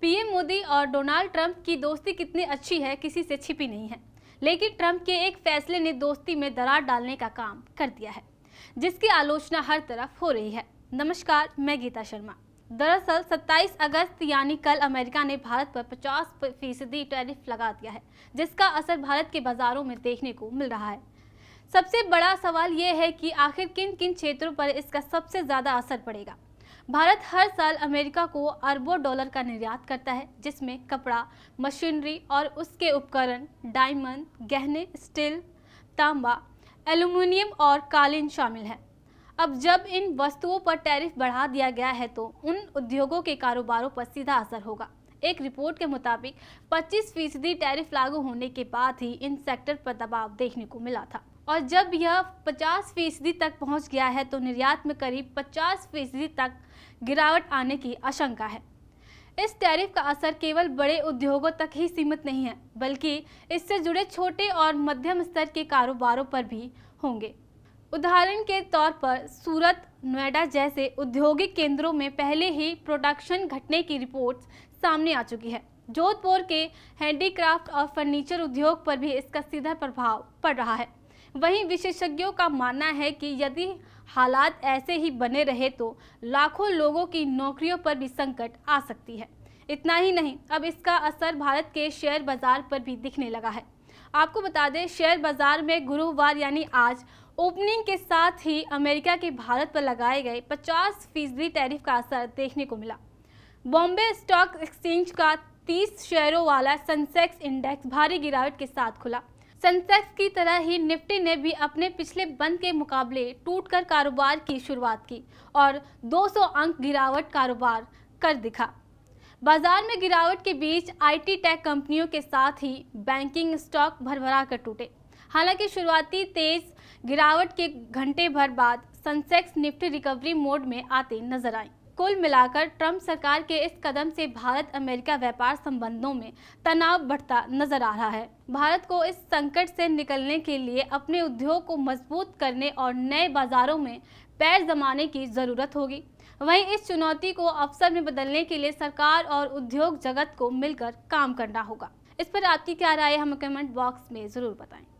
PM Modi और Donald Trump की दोस्ती कितनी अच्छी है किसी से छिपी नहीं है, लेकिन ट्रंप के एक फैसले ने दोस्ती में दरार डालने का काम कर दिया है, जिसकी आलोचना हर तरफ हो रही है। नमस्कार, मैं गीता शर्मा। दरअसल 27 अगस्त यानी कल अमेरिका ने भारत पर 50% टैरिफ लगा दिया है, जिसका असर भारत के बाजारों में देखने को मिल रहा है। सबसे बड़ा सवाल यह है कि आखिर किन किन क्षेत्रों पर इसका सबसे ज्यादा असर पड़ेगा। भारत हर साल अमेरिका को अरबों डॉलर का निर्यात करता है, जिसमें कपड़ा, मशीनरी और उसके उपकरण, डायमंड, गहने, स्टील, तांबा, एल्यूमीनियम और कालीन शामिल है। अब जब इन वस्तुओं पर टैरिफ बढ़ा दिया गया है तो उन उद्योगों के कारोबारों पर सीधा असर होगा। एक रिपोर्ट के मुताबिक 25% टैरिफ लागू होने के बाद ही इन सेक्टर पर दबाव देखने को मिला था, और जब यह 50% तक पहुंच गया है तो निर्यात में करीब 50% तक गिरावट आने की आशंका है। इस टैरिफ का असर केवल बड़े उद्योगों तक ही सीमित नहीं है, बल्कि इससे जुड़े छोटे और मध्यम स्तर के कारोबारों पर भी होंगे। उदाहरण के तौर पर सूरत, नोएडा जैसे औद्योगिक केंद्रों में पहले ही प्रोडक्शन घटने की रिपोर्ट्स सामने आ चुकी है। जोधपुर के हैंडीक्राफ्ट और फर्नीचर उद्योग पर भी इसका सीधा प्रभाव पड़ रहा है। वहीं विशेषज्ञों का मानना है कि यदि हालात ऐसे ही बने रहे तो लाखों लोगों की नौकरियों पर भी संकट आ सकती है। इतना ही नहीं, अब इसका असर भारत के शेयर बाजार पर भी दिखने लगा है। आपको बता दें, शेयर बाजार में गुरुवार यानी आज ओपनिंग के साथ ही अमेरिका के भारत पर लगाए गए 50% टैरिफ का असर देखने को मिला। बॉम्बे स्टॉक एक्सचेंज का 30 शेयरों वाला सेंसेक्स इंडेक्स भारी गिरावट के साथ खुला। सेंसेक्स की तरह ही निफ्टी ने भी अपने पिछले बंद के मुकाबले टूटकर कारोबार की शुरुआत की और 200 अंक गिरावट कारोबार कर दिखा। बाजार में गिरावट के बीच आईटी टेक कंपनियों के साथ ही बैंकिंग स्टॉक भरभरा कर टूटे। हालांकि शुरुआती तेज गिरावट के घंटे भर बाद सेंसेक्स निफ्टी रिकवरी मोड में आते नजर आई। कुल मिलाकर ट्रंप सरकार के इस कदम से भारत अमेरिका व्यापार संबंधों में तनाव बढ़ता नजर आ रहा है। भारत को इस संकट से निकलने के लिए अपने उद्योग को मजबूत करने और नए बाजारों में पैर जमाने की जरूरत होगी। वहीं इस चुनौती को अवसर में बदलने के लिए सरकार और उद्योग जगत को मिलकर काम करना होगा। इस पर आपकी क्या राय है, हमें कमेंट बॉक्स में जरूर बताएं।